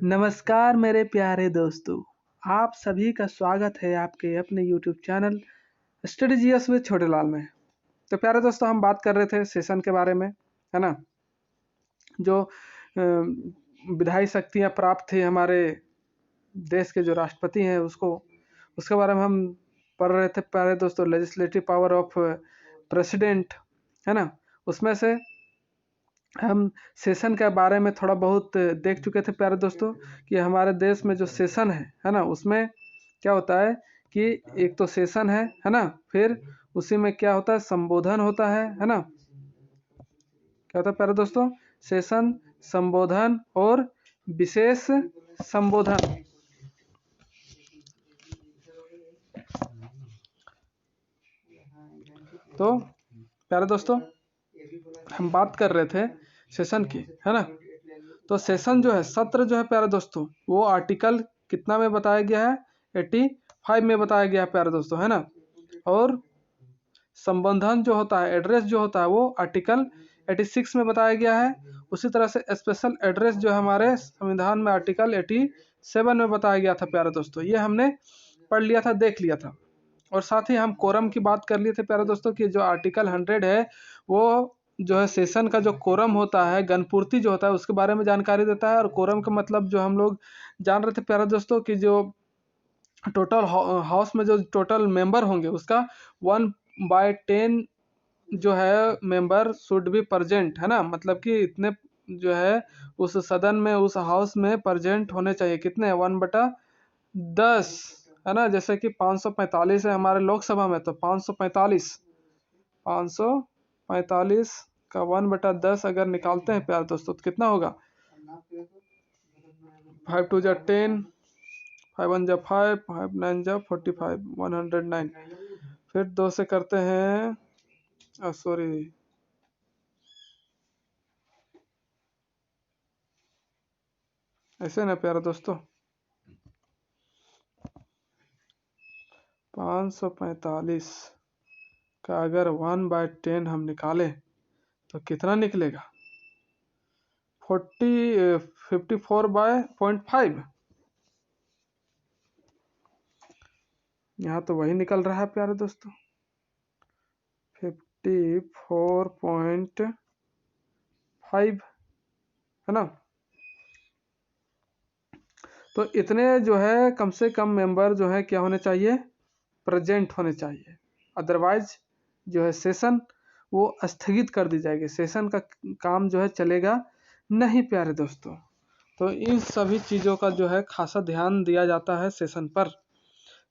नमस्कार मेरे प्यारे दोस्तों, आप सभी का स्वागत है आपके अपने YouTube channel study GS with छोटे लाल में। तो प्यारे दोस्तों, हम बात कर रहे थे सेशन के बारे में, है ना। जो विधायी शक्तियाँ प्राप्त थी हमारे देश के जो राष्ट्रपति हैं उसके बारे में हम पढ़ रहे थे प्यारे दोस्तों। लेजिस्लेटिव पावर ऑफ प्रेसिडेंट, है ना। उसमें से हम सेशन के बारे में थोड़ा बहुत देख चुके थे प्यारे दोस्तों कि हमारे देश में जो सेशन है ना, उसमें क्या होता है कि एक तो सेशन है ना, फिर उसी में क्या होता है, संबोधन होता है ना। क्या होता है प्यारे दोस्तों, सेशन, संबोधन और विशेष संबोधन। तो प्यारे दोस्तों, हम बात कर रहे थे सेशन की, है ना। तो सेशन जो है, सत्र जो है प्यारे दोस्तों, वो आर्टिकल कितना में बताया गया है, 85 में बताया गया है प्यारे दोस्तों, है ना। और संबोधन जो होता है, एड्रेस जो होता है, वो आर्टिकल 86 में बताया गया है। उसी तरह से स्पेशल एड्रेस जो है हमारे संविधान में आर्टिकल 87 में बताया गया था प्यारे दोस्तों। ये हमने पढ़ लिया था, देख लिया था। और साथ ही हम कोरम की बात कर लिए थे प्यारे दोस्तों कि जो आर्टिकल 100 है वो जो है सेशन का जो कोरम होता है, गणपूर्ति जो होता है, उसके बारे में जानकारी देता है। और कोरम का मतलब जो हम लोग जान रहे थे प्यारे दोस्तों कि जो टोटल हाउस में जो टोटल मेंबर होंगे उसका 1/10 जो है मेंबर शुड बी प्रेजेंट, है ना। मतलब कि इतने जो है उस सदन में, उस हाउस में प्रेजेंट होने चाहिए। कितने, 1/10, है ना। जैसे कि 545 है हमारे लोकसभा में, तो 545 का 1/10 अगर निकालते हैं प्यारे दोस्तों तो कितना होगा, 5 2 जा 10, 5 1 जा 5, 5 9 जा 45, 109। फिर 2 से करते हैं, सॉरी, ऐसे ना प्यारे दोस्तों, 545 का अगर 1/10 हम निकालें तो कितना निकलेगा, 54/5। यहाँ तो वही निकल रहा है प्यारे दोस्तों, 54.5, है ना। तो इतने जो है कम से कम मेंबर जो है क्या होने चाहिए, प्रेजेंट होने चाहिए। अदरवाइज जो है सेशन वो स्थगित कर दी जाएगी, सेशन का काम जो है चलेगा नहीं प्यारे दोस्तों। तो इन सभी चीज़ों का जो है खासा ध्यान दिया जाता है सेशन पर।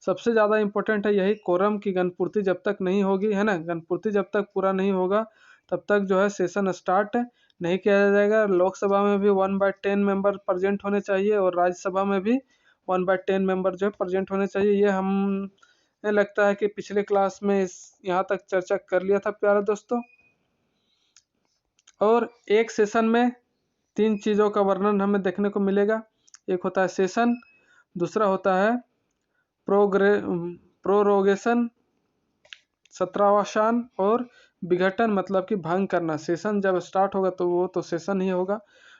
सबसे ज़्यादा इम्पोर्टेंट है यही कोरम की गणपूर्ति जब तक नहीं होगी, है ना। गणपूर्ति जब तक पूरा नहीं होगा तब तक जो है सेशन स्टार्ट नहीं किया जाएगा। लोकसभा में भी 1/10 मेंबर प्रेजेंट होने चाहिए और राज्यसभा में भी 1/10 मेंबर जो है प्रेजेंट होने चाहिए। ये हमें लगता है कि पिछले क्लास में यहाँ तक चर्चा कर लिया था प्यारे दोस्तों। और एक सेशन में 3 चीज़ों का वर्णन हमें देखने को मिलेगा। एक होता है सेशन, दूसरा होता है प्रोरोगेशन, सत्रावसान, और विघटन मतलब कि भंग करना। सेशन जब स्टार्ट होगा तो वो तो सेशन ही होगा,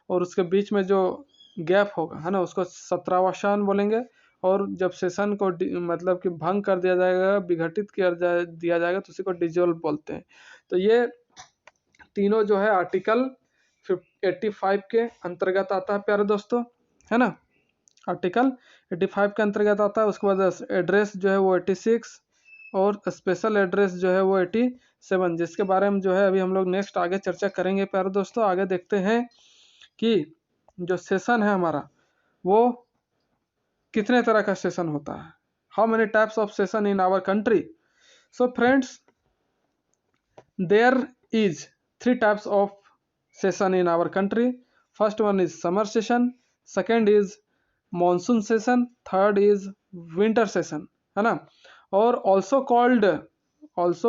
और उसके बीच में जो गैप होगा, है ना, उसको सत्रावसान बोलेंगे। और जब सेशन को मतलब कि भंग कर दिया जाएगा, विघटित दिया जाएगा तो उसी को डिजोल्व बोलते हैं। तो ये तीनों जो है आर्टिकल 85 के अंतर्गत आता है प्यारे दोस्तों, है ना। आर्टिकल 85 के अंतर्गत आता है। उसके बाद एड्रेस जो है वो 86 और स्पेशल एड्रेस जो है वो 87, जिसके बारे में जो है अभी हम लोग नेक्स्ट आगे चर्चा करेंगे प्यारे दोस्तों। आगे देखते हैं कि जो सेशन है हमारा वो कितने तरह का सेशन होता है, how many types of session in our country. So friends, there is 3 types of session in our country. First one is summer session, second is monsoon session, third is winter session, है ना। और also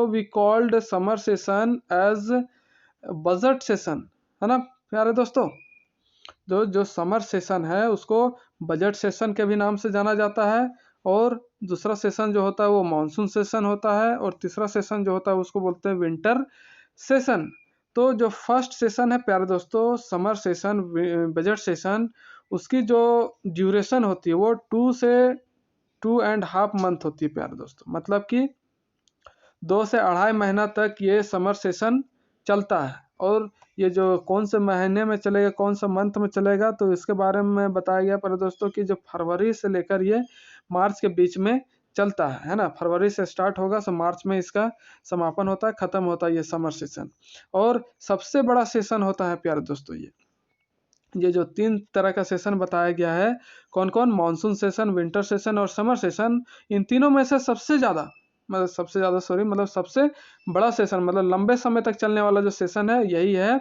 we called summer session as budget session, है ना प्यारे दोस्तों। जो summer session है उसको बजट सेशन के भी नाम से जाना जाता है। और दूसरा सेशन जो होता है वो मॉनसून सेशन होता है, और तीसरा सेशन जो होता है उसको बोलते हैं विंटर सेशन। तो जो फर्स्ट सेशन है प्यारे दोस्तों, समर सेशन, बजट सेशन, उसकी जो ड्यूरेशन होती है वो 2 से 2.5 मंथ होती है प्यारे दोस्तों। मतलब कि 2 से 2.5 महीना तक ये समर सेशन चलता है। और ये जो कौन से महीने में चलेगा, कौन सा मंथ में चलेगा, तो इसके बारे में बताया गया प्यारे दोस्तों कि जो फरवरी से लेकर ये मार्च के बीच में चलता है ना। फरवरी से स्टार्ट होगा, सो मार्च में इसका समापन होता है, खत्म होता है ये समर सेशन। और सबसे बड़ा सेशन होता है प्यारे दोस्तों ये जो 3 तरह का सेशन बताया गया है, कौन कौन, मानसून सेशन, विंटर सेशन और समर सेशन, इन तीनों में से सबसे ज़्यादा मतलब सबसे बड़ा सेशन, मतलब लंबे समय तक चलने वाला जो सेशन है यही है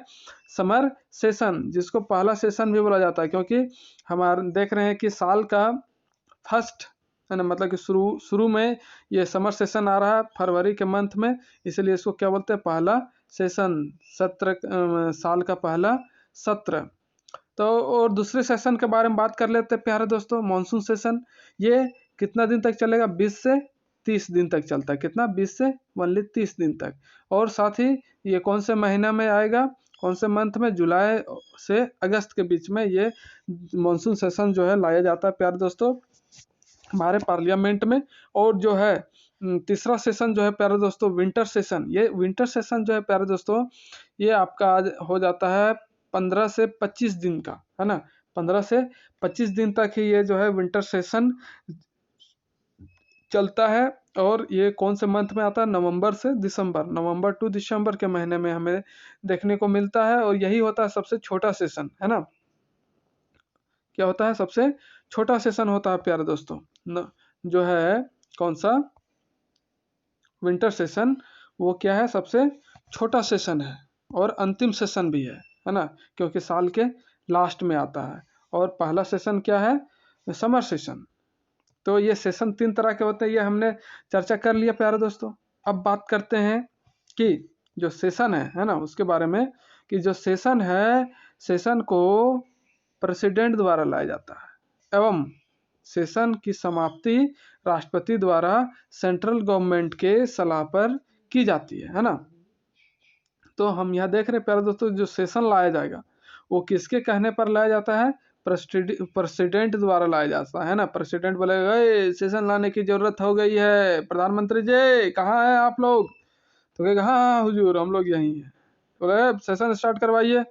समर सेशन, जिसको पहला सेशन भी बोला जाता है, क्योंकि हमारे देख रहे हैं कि साल का फर्स्ट है ना, मतलब कि शुरू में ये समर सेशन आ रहा है फरवरी के मंथ में, इसलिए इसको क्या बोलते हैं, पहला सेशन, सत्र, साल का पहला सत्र। तो और दूसरे सेशन के बारे में बात कर लेते हैं प्यारे दोस्तों, मानसून सेशन। ये कितना दिन तक चलेगा, 20 से 30 दिन तक चलता है। कितना, 20 से 30 दिन तक। और साथ ही ये कौन से महीना में आएगा, कौन से मंथ में, जुलाई से अगस्त के बीच में ये मानसून सेशन जो है लाया जाता है प्यारे दोस्तों हमारे पार्लियामेंट में। और जो है तीसरा सेशन जो है प्यारे दोस्तों, विंटर सेशन। ये विंटर सेशन जो है प्यारे दोस्तों, ये आपका आज हो जाता है 15 से 25 दिन का, है ना। 15 से 25 दिन तक ही ये जो है विंटर सेशन चलता है। और ये कौन से मंथ में आता है, नवंबर से दिसंबर, नवंबर टू दिसंबर के महीने में हमें देखने को मिलता है। और यही होता है सबसे छोटा सेशन, है ना। क्या होता है, सबसे छोटा सेशन होता है प्यारे दोस्तों जो है कौन सा, विंटर सेशन। वो क्या है, सबसे छोटा सेशन है और अंतिम सेशन भी है ना, क्योंकि साल के लास्ट में आता है। और पहला सेशन क्या है, समर सेशन। तो ये सेशन 3 तरह के होते हैं, ये हमने चर्चा कर लिया प्यारे दोस्तों। अब बात करते हैं कि जो सेशन है ना, उसके बारे में, कि जो सेशन है, सेशन को प्रेसिडेंट द्वारा लाया जाता है एवं सेशन की समाप्ति राष्ट्रपति द्वारा सेंट्रल गवर्नमेंट के सलाह पर की जाती है ना। तो हम यहाँ देख रहे हैं प्यारे दोस्तों, जो सेशन लाया जाएगा वो किसके कहने पर लाया जाता है, प्रेसिडेंट द्वारा लाया जाता है ना। प्रेसिडेंट बोलेगा सेशन लाने की जरूरत हो गई है, प्रधानमंत्री जी कहाँ है आप लोग, तो कहेगा हाँ हुजूर हम लोग यहीं हैं, बोले सेशन स्टार्ट करवाइए।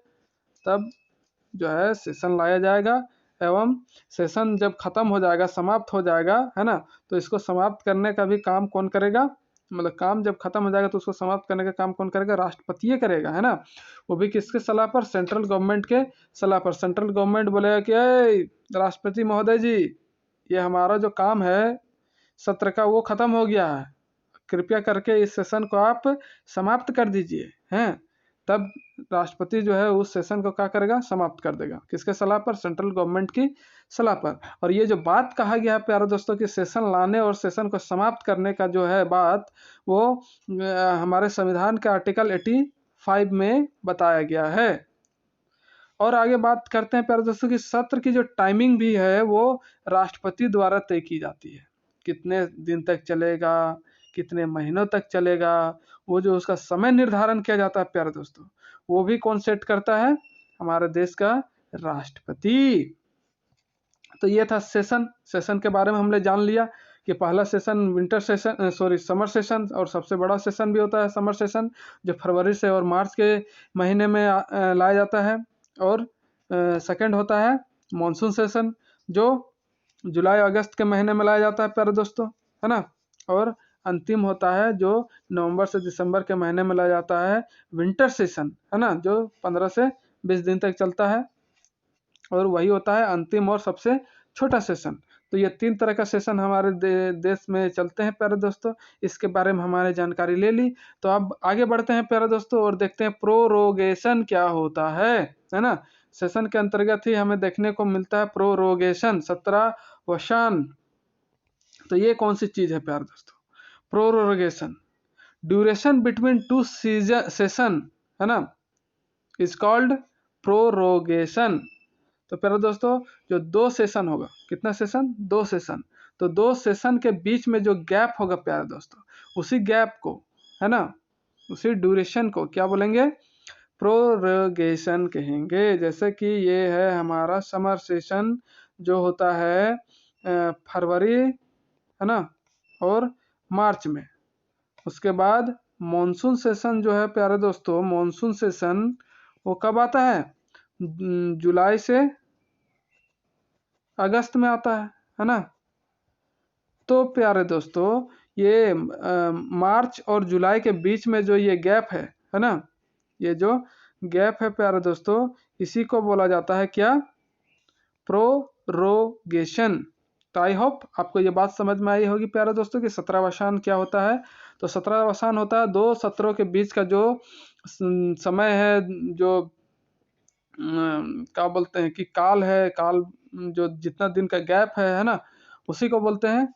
तब जो है सेशन लाया जाएगा एवं सेशन जब खत्म हो जाएगा, समाप्त हो जाएगा, है ना, तो इसको समाप्त करने का भी काम कौन करेगा, मतलब काम जब खत्म हो जाएगा तो उसको समाप्त करने का काम कौन करेगा, राष्ट्रपति करेगा, है ना। वो भी किसके सलाह पर, सेंट्रल गवर्नमेंट के सलाह पर। सेंट्रल गवर्नमेंट बोलेगा कि राष्ट्रपति महोदय जी, ये हमारा जो काम है सत्र का वो खत्म हो गया है, कृपया करके इस सेशन को आप समाप्त कर दीजिए, हैं। तब राष्ट्रपति जो है उस सेशन को क्या करेगा, समाप्त कर देगा, किसके सलाह पर, सेंट्रल गवर्नमेंट की सलाह पर। और ये जो बात कहा गया है प्यारे दोस्तों कि सेशन लाने और सेशन को समाप्त करने का जो है बात, वो हमारे संविधान के आर्टिकल 85 में बताया गया है। और आगे बात करते हैं प्यारे दोस्तों कि सत्र की जो टाइमिंग भी है वो राष्ट्रपति द्वारा तय की जाती है, कितने दिन तक चलेगा, कितने महीनों तक चलेगा, वो जो उसका समय निर्धारण किया जाता है प्यारे दोस्तों, वो भी कौन सेट करता है, हमारे देश का राष्ट्रपति। तो ये था सेशन के बारे में हमने जान लिया कि पहला session winter session, summer session, और सबसे बड़ा सेशन भी होता है समर सेशन, जो फरवरी से और मार्च के महीने में लाया जाता है। और सेकंड होता है मानसून सेशन, जो जुलाई अगस्त के महीने में लाया जाता है प्यारे दोस्तों, है ना। और अंतिम होता है जो नवंबर से दिसंबर के महीने में लाया जाता है विंटर सेशन, है ना, जो 15 से 20 दिन तक चलता है। और वही होता है अंतिम और सबसे छोटा सेशन। तो ये 3 तरह का सेशन हमारे देश में चलते हैं प्यारे दोस्तों। इसके बारे में हमारे जानकारी ले ली, तो अब आगे बढ़ते हैं प्यारे दोस्तों और देखते हैं प्रोरोगेशन क्या होता है ना। सेशन के अंतर्गत ही हमें देखने को मिलता है प्रोरोगेशन, सत्रावसान। तो ये कौन सी चीज है प्यारे दोस्तों, प्रोरोगेशन, ड्यूरेशन बिटवीन 2 सेशन, है ना, इज कॉल्ड प्रोरोगेशन। तो प्यारे दोस्तों जो 2 सेशन होगा, कितना सेशन, 2 सेशन, तो 2 सेशन के बीच में जो गैप होगा प्यारे दोस्तों, उसी गैप को, है ना, उसी ड्यूरेशन को क्या बोलेंगे, प्रोरोगेशन कहेंगे। जैसे कि ये है हमारा समर सेशन जो होता है फरवरी, है ना, और मार्च में। उसके बाद मॉनसून सेशन जो है प्यारे दोस्तों, मॉनसून सेशन वो कब आता है? जुलाई से अगस्त में आता है ना। तो प्यारे दोस्तों ये मार्च और जुलाई के बीच में जो ये गैप है ना, ये जो गैप है प्यारे दोस्तों, इसी को बोला जाता है क्या? प्रोरोगेशन। तो आई होप आपको ये बात समझ में आई होगी प्यारे दोस्तों कि सत्रावसान क्या होता है। तो सत्रावसान होता है 2 सत्रों के बीच का जो समय है, जो क्या बोलते हैं कि काल है, काल जो जितना दिन का गैप है ना, उसी को बोलते हैं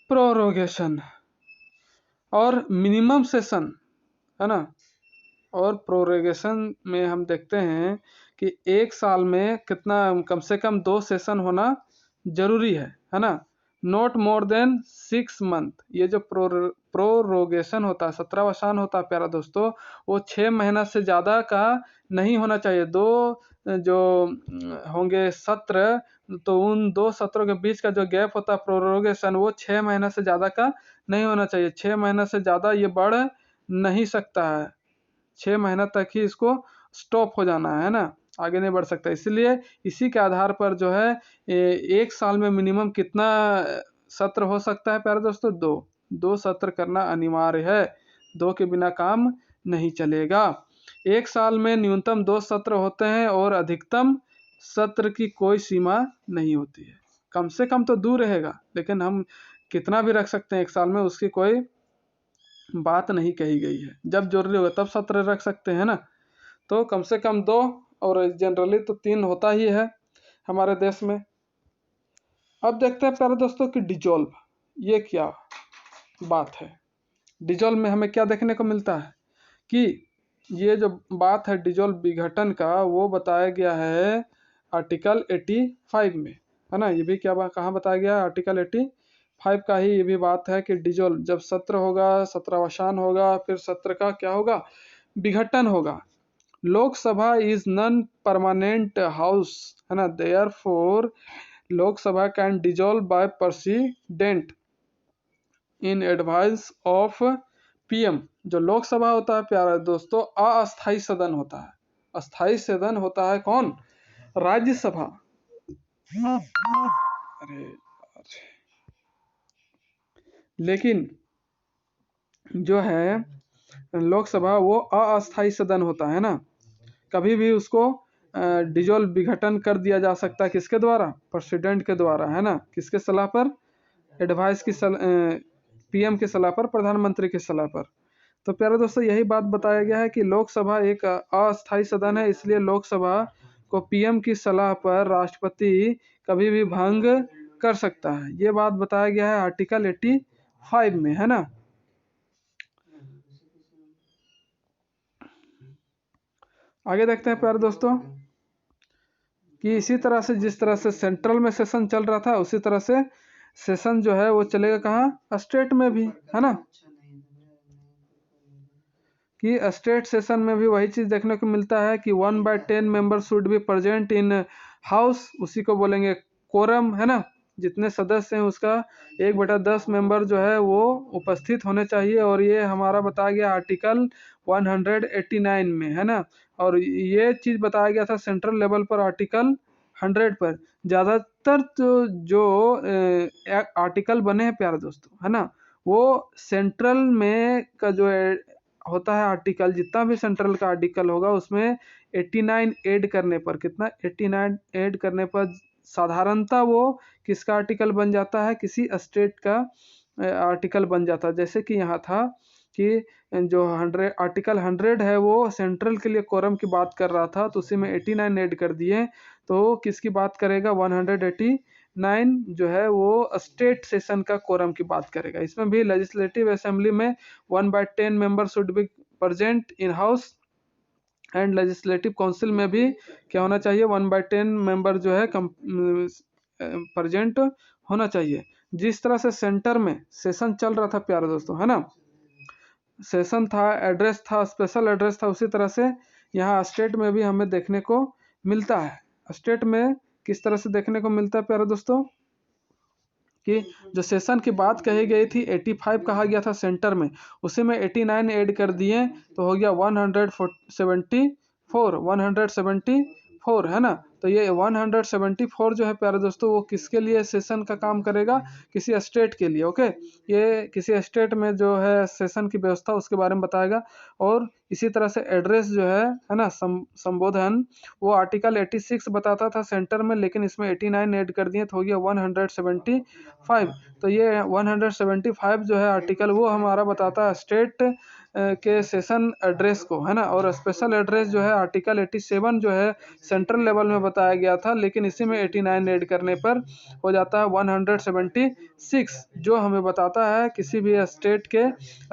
प्रोरोगेशन। और मिनिमम सेशन, है ना, और प्रोरोगेशन में हम देखते हैं कि एक साल में कितना, कम से कम 2 सेशन होना जरूरी है ना, नॉट मोर देन 6 मंथ। ये जो प्रोरोगेशन होता है, सत्रावसान होता है प्यारा दोस्तों, वो 6 महीना से ज़्यादा का नहीं होना चाहिए। 2 जो होंगे सत्र, तो उन 2 सत्रों के बीच का जो गैप होता है प्रोरोगेशन, वो 6 महीना से ज़्यादा का नहीं होना चाहिए। 6 महीना से ज़्यादा ये बढ़ नहीं सकता है। 6 महीना तक ही इसको स्टॉप हो जाना है ना, आगे नहीं बढ़ सकता। इसलिए इसी के आधार पर जो है एक साल में मिनिमम कितना सत्र हो सकता है प्यारे दोस्तों? 2 सत्र करना अनिवार्य है। 2 के बिना काम नहीं चलेगा। एक साल में न्यूनतम 2 सत्र होते हैं और अधिकतम सत्र की कोई सीमा नहीं होती है। कम से कम तो दूर रहेगा, लेकिन हम कितना भी रख सकते हैं एक साल में, उसकी कोई बात नहीं कही गई है। जब जरूरी होगा तब सत्र रख सकते हैं ना। तो कम से कम 2 और जनरली तो 3 होता ही है हमारे देश में। अब देखते हैं प्यारे दोस्तों कि डिजोल्व ये क्या बात है। डिजोल्व में हमें क्या देखने को मिलता है कि ये जो बात है डिजोल्व विघटन का, वो बताया गया है आर्टिकल 85 में, है ना। ये भी क्या कहाँ बताया गया है? आर्टिकल 85 का ही ये भी बात है कि डिजोल्व जब सत्र होगा, सत्रावसान होगा, फिर सत्र का क्या होगा? विघटन होगा। Lok Sabha is non permanent house, है ना, therefore Lok Sabha can dissolve by president in advice of PM. जो लोकसभा होता है प्यारे दोस्तों, अस्थायी सदन होता है। अस्थायी सदन होता है कौन? राज्यसभा। अरे लेकिन जो है लोकसभा वो अस्थायी सदन होता है ना। कभी भी उसको डिजोल्व विघटन कर दिया जा सकता है। किसके द्वारा? प्रेसिडेंट के द्वारा, है ना। किसके सलाह पर? एडवाइस की पीएम की सलाह पर, प्रधानमंत्री की सलाह पर। तो प्यारे दोस्तों यही बात बताया गया है कि लोकसभा एक अस्थायी सदन है, इसलिए लोकसभा को पीएम की सलाह पर राष्ट्रपति कभी भी भंग कर सकता है। ये बात बताया गया है आर्टिकल 85 में, है ना। आगे देखते हैं प्यारे दोस्तों कि इसी तरह से जिस तरह से सेंट्रल में सेशन चल रहा था, उसी तरह से सेशन जो है वो चलेगा कहाँ? स्टेट में भी, है ना। कि स्टेट सेशन में भी वही चीज देखने को मिलता है कि 1/10 member should be present in house. उसी को बोलेंगे कोरम, है ना। जितने सदस्य हैं उसका 1/10 मेंबर जो है वो उपस्थित होने चाहिए। और ये हमारा बताया गया आर्टिकल 189 में, है ना। और ये चीज बताया गया था सेंट्रल लेवल पर आर्टिकल 100 पर। ज़्यादातर तो जो आर्टिकल बने हैं प्यारे दोस्तों, है ना, वो सेंट्रल में का जो होता है आर्टिकल, जितना भी सेंट्रल का आर्टिकल होगा उसमें 89 ऐड करने पर, कितना? 89 ऐड करने पर साधारणतः वो किसका आर्टिकल बन जाता है? किसी स्टेट का आर्टिकल बन जाता है। जैसे कि यहाँ था कि जो आर्टिकल 100 है वो सेंट्रल के लिए कोरम की बात कर रहा था, तो उसी में 89 ऐड कर दिए, तो किसकी बात करेगा? 189 जो है वो स्टेट सेशन का कोरम की बात करेगा। इसमें भी लेजिस्लेटिव असेंबली में 1/10 member should be present in house, and legislative council में भी क्या होना चाहिए? 1/10 मेंबर जो है प्रेजेंट होना चाहिए। जिस तरह से सेंटर में सेशन चल रहा था प्यारे दोस्तों, है ना, सेशन था, एड्रेस था, स्पेशल एड्रेस था, उसी तरह से यहाँ स्टेट में भी हमें देखने को मिलता है। स्टेट में किस तरह से देखने को मिलता है प्यारे दोस्तों कि जो सेशन की बात कही गई थी 85 कहा गया था सेंटर में, उसी में 89 ऐड कर दिए तो हो गया 174 है ना। तो ये 174 जो है प्यारे दोस्तों वो किसके लिए सेशन का काम करेगा, किसी स्टेट के लिए। ओके, ये किसी स्टेट में जो है सेशन की व्यवस्था उसके बारे में बताएगा। और इसी तरह से एड्रेस जो है ना, संबोधन, वो आर्टिकल 86 बताता था सेंटर में, लेकिन इसमें 89 ऐड कर दिए तो हो गया 175। तो ये 175 जो है आर्टिकल वो हमारा बताता है स्टेट के सेशन एड्रेस को, है ना। और स्पेशल एड्रेस जो है आर्टिकल 87 जो है सेंट्रल लेवल में बताया गया था, लेकिन इसी में 89 ऐड करने पर हो जाता है 176, जो हमें बताता है किसी भी स्टेट के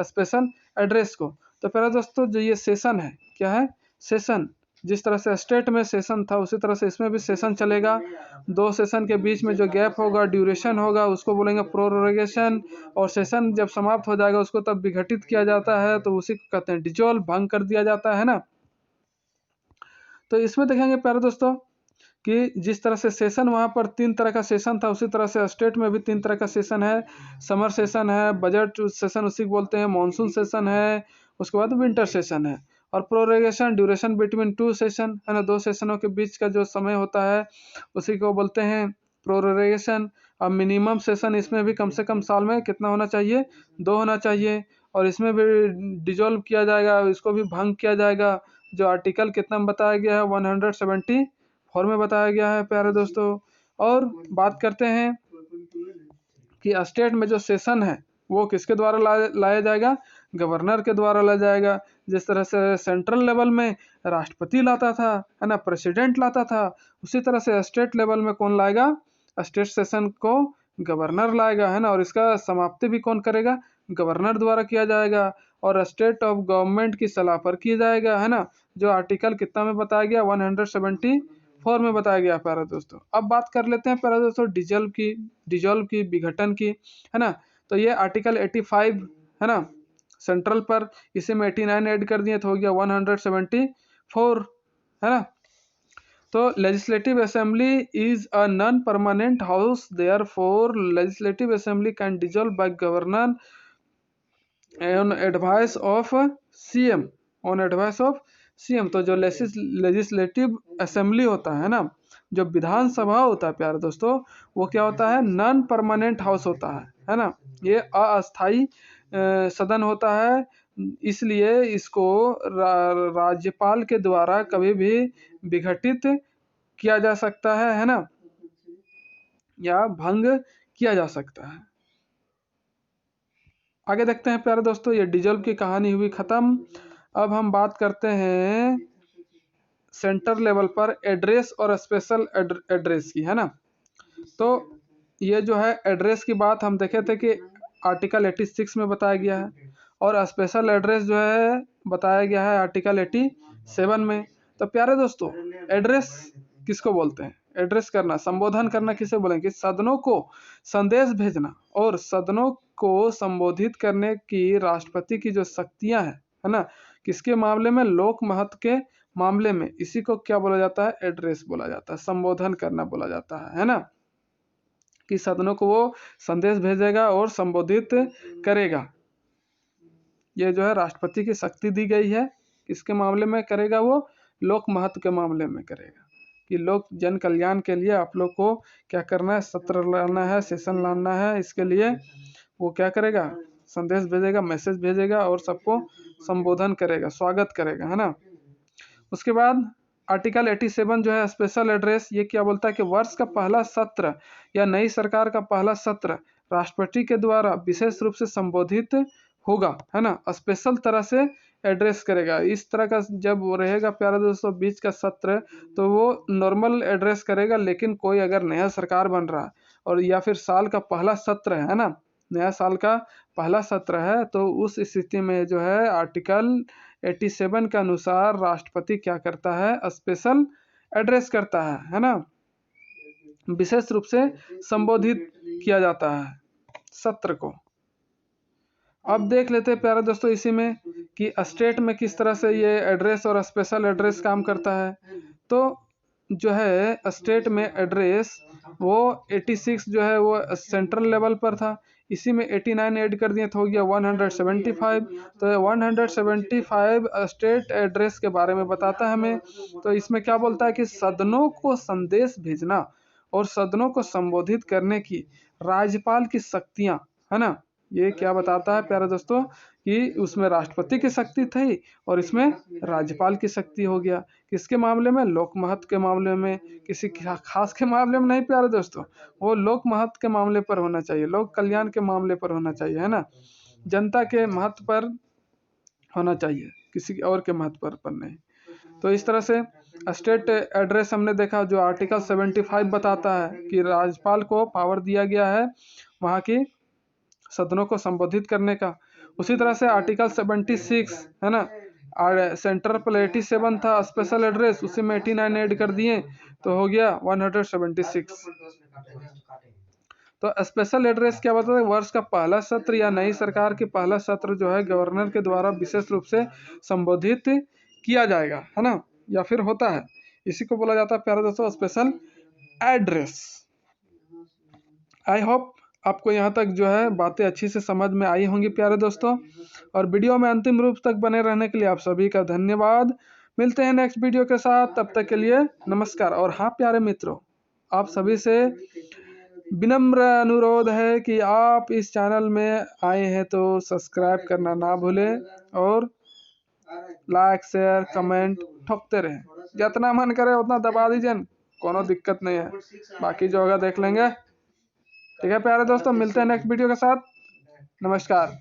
स्पेशल एड्रेस को। तो प्यारे दोस्तों जो ये सेशन है, क्या है, सेशन। जिस तरह से स्टेट में सेशन था उसी तरह से इसमें भी सेशन चलेगा। दो सेशन के बीच में जो गैप होगा, ड्यूरेशन होगा, उसको बोलेंगे प्रोरोगेशन। और सेशन जब समाप्त हो जाएगा उसको तब विघटित किया जाता है, तो उसी को कहते हैं डिजोल्व, भंग कर दिया जाता है ना। तो इसमें देखेंगे प्यारे दोस्तों कि जिस तरह से सेशन वहाँ पर 3 तरह का सेशन था, उसी तरह से स्टेट में भी 3 तरह का सेशन है। समर सेशन है, बजट सेशन उसी को बोलते हैं, मानसून सेशन है, उसके बाद विंटर सेशन है। और प्रोरोगेशन, ड्यूरेशन बिटवीन 2 सेशन, है ना, 2 सेशनों के बीच का जो समय होता है उसी को बोलते हैं प्रोरोगेशन। अब मिनिमम सेशन इसमें भी कम से कम साल में कितना होना चाहिए, 2 होना चाहिए। और इसमें भी डिजोल्व किया जाएगा, इसको भी भंग किया जाएगा। जो आर्टिकल कितना में बताया गया है 174 में बताया गया है प्यारे दोस्तों। और बात करते हैं कि स्टेट में जो सेशन है वो किसके द्वारा लाया जाएगा, गवर्नर के द्वारा लाया जाएगा। जिस तरह से सेंट्रल लेवल में राष्ट्रपति लाता था, है ना, प्रेसिडेंट लाता था, उसी तरह से स्टेट लेवल में कौन लाएगा, स्टेट सेशन को गवर्नर लाएगा, है ना। और इसका समाप्ति भी कौन करेगा, गवर्नर द्वारा किया जाएगा। और स्टेट ऑफ गवर्नमेंट की सलाह पर किया जाएगा, है ना, जो आर्टिकल कितना में बताया गया 174 में बताया गया प्यारे दोस्तों। अब बात कर लेते हैं प्यारे दोस्तों डिजोल्व की, विघटन की, है ना। तो ये आर्टिकल 85 है ना सेंट्रल पर, इसी में 89 ऐड कर दिए तो हो गया 174, है ना। तो legislative assembly is a non permanent house, therefore legislative assembly can dissolve by governor on advice of CM, on advice of CM. तो जो लेजिस्लेटिव असेंबली होता है ना, जो विधानसभा होता है प्यारे दोस्तों, वो क्या होता है, नॉन परमानेंट हाउस होता है ना। ये अस्थाई सदन होता है, इसलिए इसको राज्यपाल के द्वारा कभी भी विघटित किया जा सकता है ना, या भंग किया जा सकता है। आगे देखते हैं प्यारे दोस्तों, ये डिजोल्व की कहानी हुई खत्म। अब हम बात करते हैं सेंटर लेवल पर एड्रेस और स्पेशल एड्रेस की, है ना। तो ये जो है एड्रेस की बात हम देखे थे कि आर्टिकल 86 में बताया गया है, और स्पेशल एड्रेस जो है बताया गया है आर्टिकल 87 में। तो प्यारे दोस्तों एड्रेस किसको बोलते हैं, एड्रेस करना, संबोधन करना किसे बोलेंगे, सदनों को संदेश भेजना और सदनों को संबोधित करने की राष्ट्रपति की जो शक्तियां हैं, है ना, किसके मामले में, लोक महत्व के मामले में, इसी को क्या बोला जाता है, एड्रेस बोला जाता है, संबोधन करना बोला जाता है ना। कि सदनों को वो संदेश भेजेगा और संबोधित करेगा। ये जो है राष्ट्रपति की शक्ति दी गई है, किसके मामले में करेगा, वो लोक महत्व के मामले में करेगा, कि लोक जन कल्याण के लिए आप लोग को क्या करना है, सत्र लाना है, सेशन लाना है, इसके लिए वो क्या करेगा, संदेश भेजेगा, मैसेज भेजेगा और सबको संबोधन करेगा, स्वागत करेगा, है ना। उसके बाद आर्टिकल 87 जो है स्पेशल एड्रेस, ये क्या बोलता है कि वर्ष का पहला सत्र या नई सरकार का पहला सत्र राष्ट्रपति के द्वारा विशेष रूप से संबोधित होगा, है ना, स्पेशल तरह से एड्रेस करेगा। इस तरह का जब वो रहेगा प्यारे दोस्तों बीच का सत्र, तो वो नॉर्मल एड्रेस करेगा। लेकिन कोई अगर नया सरकार बन रहा है और या फिर साल का पहला सत्र है ना, नया साल का पहला सत्र है, तो उस स्थिति में जो है आर्टिकल 87 के अनुसार राष्ट्रपति क्या करता है, स्पेशल एड्रेस करता है ना, विशेष रूप से संबोधित किया जाता है सत्र को। अब देख लेते हैं प्यारे दोस्तों इसी में कि स्टेट में किस तरह से ये एड्रेस और स्पेशल एड्रेस काम करता है। तो जो है स्टेट में एड्रेस वो 86 जो है वो सेंट्रल लेवल पर था, इसी में 89 ऐड कर दिए तो हो गया 175। तो 175 स्टेट एड्रेस के बारे में बताता है हमें। तो इसमें क्या बोलता है कि सदनों को संदेश भेजना और सदनों को संबोधित करने की राज्यपाल की शक्तियां, है ना। ये क्या बताता है प्यारे दोस्तों कि उसमें राष्ट्रपति की शक्ति थी और इसमें राज्यपाल की शक्ति हो गया। किसके मामले में? लोक महत्व के मामले में, किसी खास के मामले में नहीं प्यारे दोस्तों, वो लोक महत्व के मामले पर होना चाहिए, लोक कल्याण के मामले पर होना चाहिए, है ना। जनता के महत्व पर होना चाहिए, किसी और के महत्व पर नहीं। तो इस तरह से स्टेट एड्रेस हमने देखा जो आर्टिकल 75 बताता है कि राज्यपाल को पावर दिया गया है वहाँ की सदनों को संबोधित करने का। उसी तरह से आर्टिकल 76 है ना, सेंट्रल पर 87 था स्पेशल एड्रेस, उसी में 89 ऐड कर दिए तो हो गया 176। तो स्पेशल एड्रेस क्या बताता है? वर्ष का पहला सत्र या नई सरकार के पहला सत्र जो है गवर्नर के द्वारा विशेष रूप से संबोधित किया जाएगा, है ना, या फिर होता है। इसी को बोला जाता है प्यारे दोस्तों स्पेशल एड्रेस। आई होप आपको यहाँ तक जो है बातें अच्छी से समझ में आई होंगी प्यारे दोस्तों, और वीडियो में अंतिम रूप तक बने रहने के लिए आप सभी का धन्यवाद। मिलते हैं नेक्स्ट वीडियो के साथ, तब तक के लिए नमस्कार। और हाँ प्यारे मित्रों, आप सभी से विनम्र अनुरोध है कि आप इस चैनल में आए हैं तो सब्सक्राइब करना ना भूलें और लाइक शेयर कमेंट ठोकते रहें, जितना मन करे उतना दबा दीजिए, कोनो दिक्कत नहीं है, बाकी जो होगा देख लेंगे। ठीक है प्यारे दोस्तों, मिलते हैं नेक्स्ट वीडियो के साथ, नमस्कार।